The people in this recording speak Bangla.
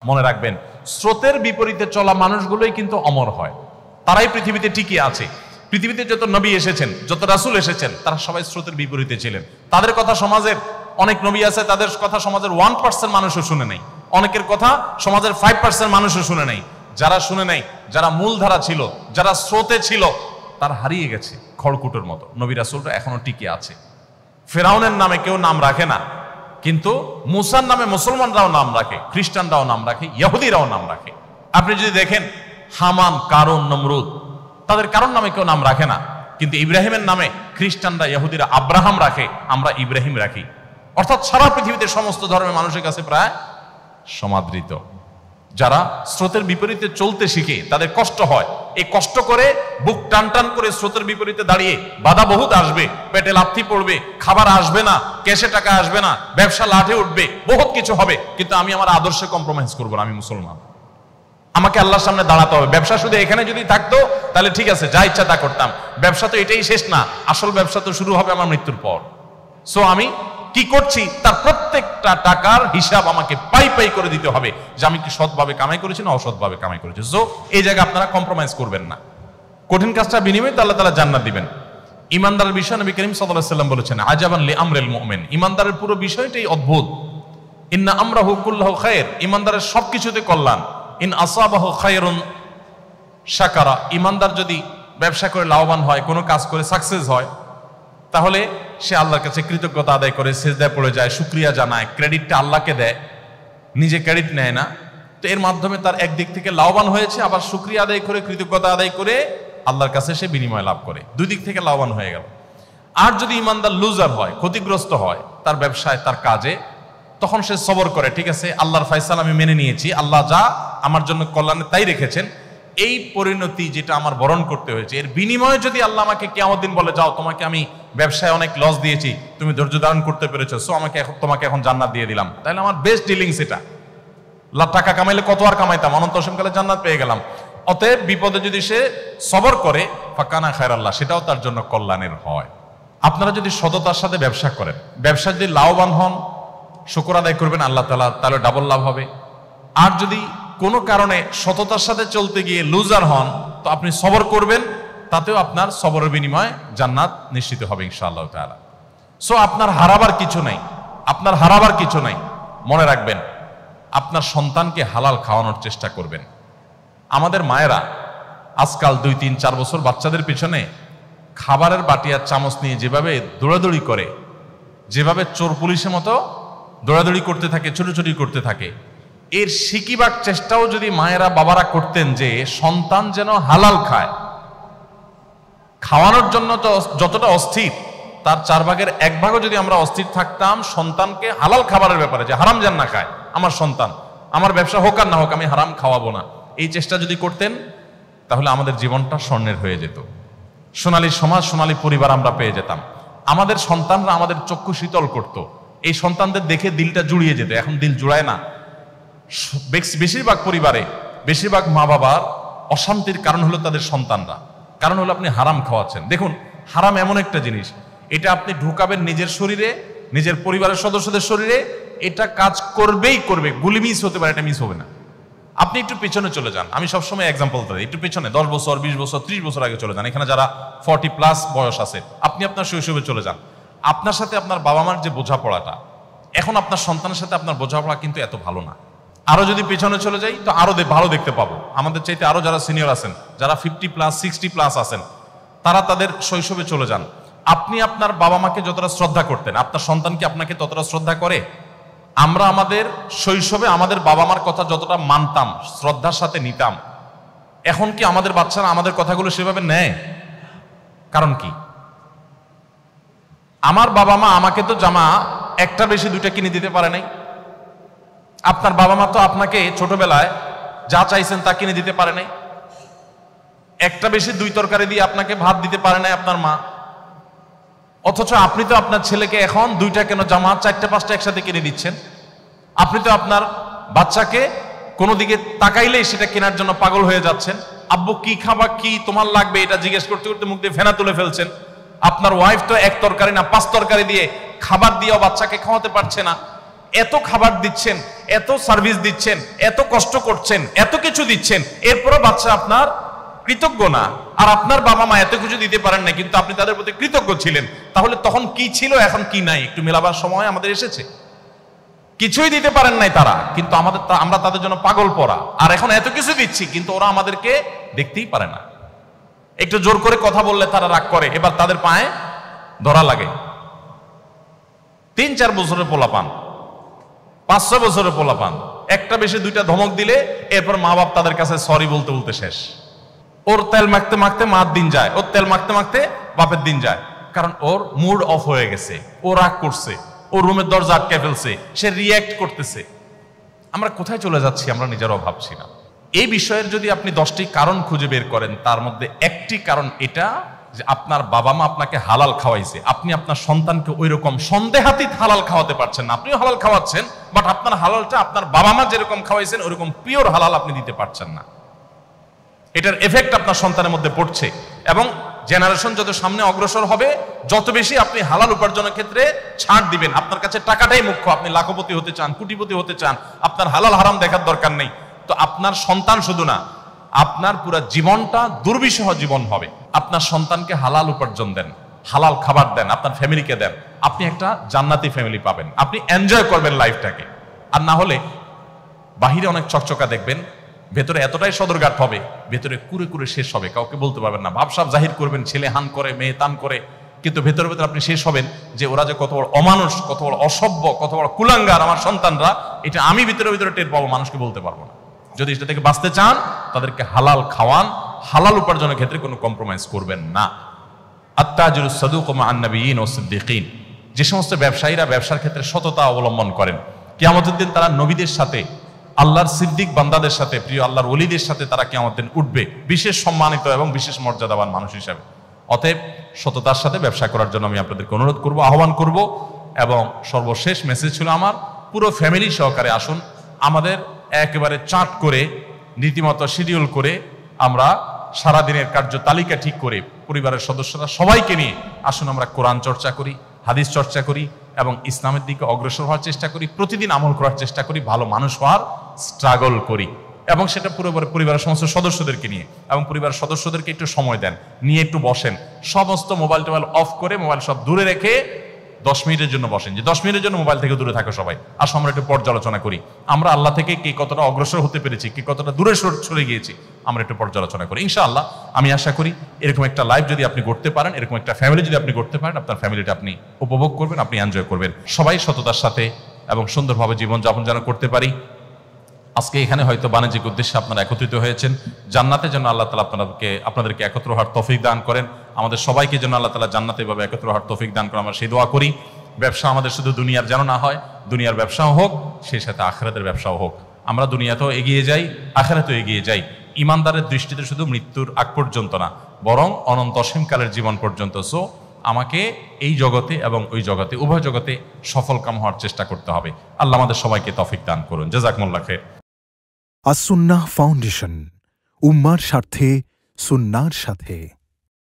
মনে রাখবেন, স্রোতের বিপরীতে চলা মানুষগুলোই কিন্তু অমর হয়, তারাই পৃথিবীতে টিকে আছে। পৃথিবীতে যত নবী এসেছেন, যত রাসূল এসেছেন, তারা সবাই স্রোতের বিপরীতে ছিলেন। তাদের কথা সমাজের অনেক নবী আছে, তাদের কথা সমাজের 1% মানুষও শুনে নাই, অনেকের কথা সমাজের 5% মানুষও শুনে নাই। যারা শুনে নাই, যারা মূলধারা ছিল, যারা স্রোতে ছিল, তারা হারিয়ে গেছে খড়কুটোর মতো। নবী রাসূলরা এখনো টিকে আছে। ফেরাউনের নামে কেউ নাম রাখে না, কিন্তু মুসার নামে মুসলমানরাও নাম রাখে, খ্রিস্টানরাও নাম রাখে, ইহুদিরাও নাম রাখে। আপনি যদি দেখেন হামান, কারুন, নমরুদ, তাদের কারোর নামে কেউ নাম রাখে না, কিন্তু ইব্রাহিমের নামে খ্রিস্টানরা, ইহুদিরা আব্রাহাম রাখে, আমরা ইব্রাহিম রাখি। অর্থাৎ সারা পৃথিবীতে সমস্ত ধর্মের মানুষের কাছে প্রায় সমাদৃত। যারা স্রোতের বিপরীতে চলতে শিখে তাদের কষ্ট হয়, এই কষ্ট করে বুক টান টান করে স্রোতের বিপরীতে দাঁড়িয়ে বাধা বহুত আসবে, পেটে লাথি পড়বে, খাবার আসবে না, ক্যাশে টাকা আসবে না, ব্যবসা লাঠে উঠবে, বহুত কিছু হবে, কিন্তু আমি আমার আদর্শে কম্প্রোমাইজ করবো না। আমি মুসলমান, আমাকে আল্লাহর সামনে দাঁড়াতে হবে। ব্যবসা শুধু এখানে যদি থাকতো তাহলে ঠিক আছে, যা ইচ্ছা তা করতাম। ব্যবসা তো এটাই শেষ না, আসল ব্যবসা তো শুরু হবে আমার মৃত্যুর পর। সো আমি কি করছি তার প্রত্যেকটা টাকার হিসাব আমাকে পাই পাই করে দিতে হবে, যে আমি কি সৎভাবে কামাই করেছি না অসৎভাবে কামাই করেছি। সো এই জায়গায় আপনারা কম্প্রোমাইজ করবেন না। কঠিন কাজটা বিনিময়ে আল্লাহ তাআলা জান্নাত দিবেন। ইমানদারের বিষয় নবী করিম সাল্লাল্লাহু আলাইহি ওয়াসাল্লাম বলেছেন, আজাবান লি আমরিল মুমিন, ইমানদারের পুরো বিষয়টাই অদ্ভুত। ইন্না আমরাহু কুল্লুহু খায়র, ইমানদারের সবকিছুতে কল্যাণ। ইন আসাবাহু খায়রুন শাকারা, ইমানদার যদি ব্যবসা করে লাভবান হয়, কোনো কাজ করে সাকসেস হয়, তাহলে সে আল্লাহর কাছে কৃতজ্ঞতা আদায় করে সিজদায় পড়ে যায়, শুকরিয়া জানায়, ক্রেডিটটা আল্লাহকে দেয়, নিজে ক্রেডিট নেয় না। তো এর মাধ্যমে তার একদিক থেকে লাভবান হয়েছে, আবার শুকরিয়া আদায় করে, কৃতজ্ঞতা আদায় করে আল্লাহর কাছে সে বিনিময় লাভ করে, দুই দিক থেকে লাভবান হয়ে গেল। আর যদি ইমানদার লুজার হয়, ক্ষতিগ্রস্ত হয় তার ব্যবসায়, তার কাজে, তখন সে সবর করে, ঠিক আছে আল্লাহর ফয়সালা আমি মেনে নিয়েছি, আল্লাহ যা আমার জন্য কল্যাণে তাই রেখেছেন, এই পরিণতি যেটা আমার বরণ করতে হয়েছে, এর বিনিময়ে যদি আল্লাহ আমাকে কিয়ামত দিন বলে, যাও তোমাকে আমি ব্যবসায় অনেক লস দিয়েছি, তুমি ধৈর্য ধারণ করতে পেরেছো, সো তোমাকে এখন জান্নাত দিয়ে দিলাম, তাহলে আমার বেস্ট ডিলিংস এটা। টাকা কামাইলে কত আর কামাইতাম, অনন্ত অসীমকালে জান্নাত পেয়ে গেলাম। অতএব বিপদে যদি সে সবর করে, ফাকানা খায়রাল্লাহ, সেটাও তার জন্য কল্যাণের হয়। আপনারা যদি সততার সাথে ব্যবসা করেন, ব্যবসা যদি লাভবান হন, শুকর আদায় করবেন আল্লাহ তাআলা, তাহলে ডাবল লাভ হবে। আর যদি কোনো কারণে সততার সাথে চলতে গিয়ে লুজার হন, তো আপনি সবর করবেন, তাতেও আপনার সবরের বিনিময়ে জান্নাত নিশ্চিত হবে ইনশাআল্লাহ তাআলা। সো আপনার হারাবার কিছু নাই, আপনার হারাবার কিছু নাই। মনে রাখবেন, আপনার সন্তানকে হালাল খাওয়ানোর চেষ্টা করবেন। আমাদের মায়েরা আজকাল 2, 3, 4 বছর বাচ্চাদের পিছনে খাবারের বাটি আর চামচ নিয়ে যেভাবে দৌড়াদৌড়ি করে, যেভাবে চোর পুলিশের মতো দৌড়াদৌড়ি করতে থাকে, ছুটোছুটি করতে থাকে, এর শিকিবার চেষ্টাও যদি মায়েরা বাবারা করতেন, যে সন্তান যেন হালাল খায়, খাওয়ানোর জন্য যতটা অস্থির, তার 4 ভাগের 1 ভাগও যদি আমরা অস্থির থাকতাম সন্তানকে হালাল খাবারের ব্যাপারে, যে হারাম যেন না খায় আমার সন্তান, আমার ব্যবসা হোক আর না হোক আমি হারাম খাওয়াবো না, এই চেষ্টা যদি করতেন, তাহলে আমাদের জীবনটা স্বর্ণের হয়ে যেত। সোনালী সমাজ, সোনালী পরিবার আমরা পেয়ে যেতাম। আমাদের সন্তানরা আমাদের চক্ষু শীতল করত, এই সন্তানদের দেখে দিলটা জুড়িয়ে যেত। এখন দিল জুড়ায় না। বেশিরভাগ পরিবারে, বেশিরভাগ মা বাবার অশান্তির কারণ হলো তাদের সন্তানরা, কারণ হলো আপনি হারাম খাওয়াচ্ছেন। দেখুন, হারাম এমন একটা জিনিস, এটা আপনি ঢুকাবেন নিজের শরীরে, নিজের পরিবারের সদস্যদের শরীরে, এটা কাজ করবেই করবে। গুলি মিস হতে পারে, এটা মিস হবে না। আপনি একটু পিছনে চলে যান, আমি সবসময় এক্সাম্পল দিই, একটু পিছনে 10 বছর, 20 বছর, 30 বছর আগে চলে যান। এখানে যারা 40+ বয়স আছে, আপনি আপনার শৈশবে চলে যান। আপনার সাথে আপনার বাবা মার যে বোঝাপড়াটা, এখন আপনার সন্তানের সাথে আপনার বোঝাপড়া কিন্তু এত ভালো না। আরো যদি পিছনে চলে যাই তো আরো ভালো দেখতে পাবো। আমাদের চাইতে আরো যারা সিনিয়র আছেন, যারা 50+, 60+ আছেন, তারা তাদের শৈশবে চলে যান। আপনি আপনার বাবা মাকে যতটা শ্রদ্ধা করতেন, আপনার সন্তান কি আপনাকে ততটা শ্রদ্ধা করে? আমরা আমাদের শৈশবে আমাদের বাবা মার কথা যতটা মানতাম, শ্রদ্ধার সাথে নিতাম, এখন কি আমাদের বাচ্চারা আমাদের কথাগুলো সেভাবে নেয়? কারণ কি? আমার বাবা মা আমাকে তো জামা একটা বেশি 2টা কিনে দিতে পারে নাই। আপনার বাবা মা তো আপনাকে ছোটবেলায় যা চাইছেন তা কিনে দিতে পারে নাই। একটা বেশি 2 তরকারি দিয়ে আপনাকে ভাত দিতে পারে নাই আপনার মা। অথচ আপনি তো আপনার ছেলেকে এখন 2টা কেন জামা, 4টা 5টা একসাথে কিনে দিচ্ছেন। আপনি তো আপনার বাচ্চাকে কোনো দিকে তাকাইলেই সেটা কেনার জন্য পাগল হয়ে যাচ্ছেন। আব্বু কি খাবা, কি তোমার লাগবে, এটা জিজ্ঞেস করতে করতে মুখ দিয়ে ফেনা তুলে ফেলছেন। আপনার ওয়াইফ তো 1 তরকারি না 5 তরকারি দিয়ে খাবার দিয়েও বাচ্চাকে খাওয়াতে পারছে না। এত খাবার দিচ্ছেন, এত সার্ভিস দিচ্ছেন, এত কষ্ট করছেন, এত কিছু দিচ্ছেন, এরপরও বাচ্চা আপনার কৃতজ্ঞ না, আর আপনার বাবা মা এত কিছু দিতে পারেন না কিন্তু আপনি তাদের প্রতি কৃতজ্ঞ ছিলেন, তাহলে তখন কি ছিল এখন কি নাই একটু মেলাবার সময় আমাদের এসেছে। কিছুই দিতে পারেন নাই তারা, কিন্তু আমরা তাদের জন্য পাগল পড়া, আর এখন এত কিছু দিচ্ছি কিন্তু ওরা আমাদেরকে দেখতেই পারে না। একটু জোর করে কথা বললে তারা রাগ করে, এবার তাদের পায়ে ধরা লাগে। 3-4 বছরের পোলাপান, 5-6 বছরের পোলাপান, একটা বেশি দুইটা ধমক দিলে এরপর মা বাপ তাদের কাছে সরি বলতে বলতে শেষ। ওর তেল মাখতে মাখতে মার দিন যায়, ওর তেল মাখতে মাখতে বাপের দিন যায়, কারণ ওর মুড অফ হয়ে গেছে, ও রাগ করছে, ও রুমের দরজা আটকে ফেলছে, সে রিয়্যাক্ট করতেছে। আমরা কোথায় চলে যাচ্ছি আমরা নিজেরাও ভাবছি না। এই বিষয়ের যদি আপনি 10টি কারণ খুঁজে বের করেন, তার মধ্যে একটি কারণ এটা যে আপনার বাবা মা আপনাকে হালাল খাওয়াইছে, আপনি আপনার সন্তানকে ওই রকম সন্দেহাতীত হালাল খাওয়াতে পারছেন না। আপনিও হালাল খাওয়াচ্ছেন, বাট আপনার হালালটা আপনার বাবা মা যেরকম খাওয়াইছেন ওরকম পিওর হালাল আপনি দিতে পারছেন না। এটার এফেক্ট আপনার সন্তানের মধ্যে পড়ছে, এবং জেনারেশন যত সামনে অগ্রসর হবে যত বেশি আপনি হালাল উপার্জনের ক্ষেত্রে ছাড় দিবেন। আপনার কাছে টাকাটাই মুখ্য, আপনি লাখপতি হতে চান, কোটিপতি হতে চান, আপনার হালাল হারাম দেখার দরকার নেই। তো আপনার সন্তান শুধু না, আপনার পুরো জীবনটা দুর্বিষহ জীবন হবে। আপনার সন্তানকে হালাল উপার্জন দেন, হালাল খাবার দেন, আপনার ফ্যামিলিকে দেন, আপনি একটা জান্নাতি ফ্যামিলি পাবেন, আপনি এনজয় করবেন লাইফটাকে। আর না হলে বাহিরে অনেক চকচকা দেখবেন, ভেতরে এতটাই সদরঘাট হবে, ভেতরে কুরে কুরে শেষ হবে, কাউকে বলতে পারবেন না। ভাবসাব জাহির করবেন, ছেলে হান করে মেয়ে তান করে, কিন্তু ভেতরে ভেতরে আপনি শেষ হবেন যে ওরা যে কত বড় অমানুষ, কত বড় অসভ্য, কত বড় কুলাঙ্গার আমার সন্তানরা, এটা আমি ভিতরে ভিতরে টের পাবো, মানুষকে বলতে পারবো না। যদি এটা থেকে বাঁচতে চান তাদেরকে হালাল খাওয়ান, হালাল উপার্জনের ক্ষেত্রে কোনো কম্প্রোমাইজ করবেন না। আত-তাজিরুস সাদুক মা'আন নাবিয়্যিন ওয়াস সিদ্দীকিন, যে সমস্ত ব্যবসায়ীরা ব্যবসার ক্ষেত্রে সততা অবলম্বন করেন, কিয়ামতের দিন তারা নবীদের সাথে, আল্লাহর সিদ্দিক বান্দাদের সাথে, প্রিয় আল্লাহর ওলিদের সাথে তারা কিয়ামতের দিন উঠবে বিশেষ সম্মানিত এবং বিশেষ মর্যাদাবান মানুষ হিসাবে। অতএব সততার সাথে ব্যবসা করার জন্য আমি আপনাদেরকে অনুরোধ করব, আহ্বান করব। এবং সর্বশেষ মেসেজ ছিল আমার, পুরো ফ্যামিলি সহকারে আসুন, আমাদের একেবারে চার্ট করে রীতিমতো শিডিউল করে আমরা সারাদিনের কার্য তালিকা ঠিক করে পরিবারের সদস্যরা সবাইকে নিয়ে আসুন আমরা কোরআন চর্চা করি, হাদিস চর্চা করি এবং ইসলামের দিকে অগ্রসর হওয়ার চেষ্টা করি, প্রতিদিন আমল করার চেষ্টা করি, ভালো মানুষ হওয়ার স্ট্রাগল করি, এবং সেটা পুরো পরিবারের সমস্ত সদস্যদেরকে নিয়ে, এবং পরিবারের সদস্যদেরকে একটু সময় দেন, নিয়ে একটু বসেন, সমস্ত মোবাইল টোবাইল অফ করে, মোবাইল সব দূরে রেখে 10 মিনিটের জন্য বসেন, যে 10 মিনিটের জন্য মোবাইল থেকে দূরে থাকো সবাই। আসো আমরা একটু পর্যালোচনা করি, আমরা আল্লাহ থেকে কে কতটা অগ্রসর হতে পেরেছি, কে কতটা দূরে সরে গিয়েছি, আমরা একটু পর্যালোচনা করি। ইনশাআল্লাহ আমি আশা করি এরকম একটা লাইফ যদি আপনি করতে পারেন, এরকম একটা ফ্যামিলি যদি আপনি করতে পারেন, আপনার ফ্যামিলিটা আপনি উপভোগ করবেন, আপনি এনজয় করবেন। সবাই সততার সাথে এবং সুন্দরভাবে জীবনযাপন যেন করতে পারি। আজকে এখানে হয়তো বাণিজ্যিক উদ্দেশ্যে আপনারা একত্রিত হয়েছেন, জান্নাতে যেন আল্লাহ তাআলা আপনাদেরকে একত্র হওয়ার তৌফিক দান করেন, আমাদের সবাইকে যেন আল্লাহ তাআলা জান্নাতে এভাবে একত্র হওয়ার তৌফিক দান করেন, আমরা সেই দোয়া করি। ব্যবসা আমাদের শুধু দুনিয়ার যেন না হয়, দুনিয়ার ব্যবসাও হোক, সেই সাথে আখিরাতের ব্যবসাও হোক। আমরা দুনিয়াতেও এগিয়ে যাই, আখিরাতেও এগিয়ে যাই, ইমানদারের দৃষ্টিতে শুধু মৃত্যুর আগ পর্যন্ত না, বরং অনন্ত অসীমকালের জীবন পর্যন্ত। সো আমাকে এই জগতে এবং ওই জগতে, উভয় জগতে সফল কাম হওয়ার চেষ্টা করতে হবে। আল্লাহ আমাদের সবাইকে তৌফিক দান করুন। জাযাকুমুল্লাহ খাইর। আস-সুন্নাহ ফাউন্ডেশন, উম্মার স্বার্থে সুন্নাহর সাথে।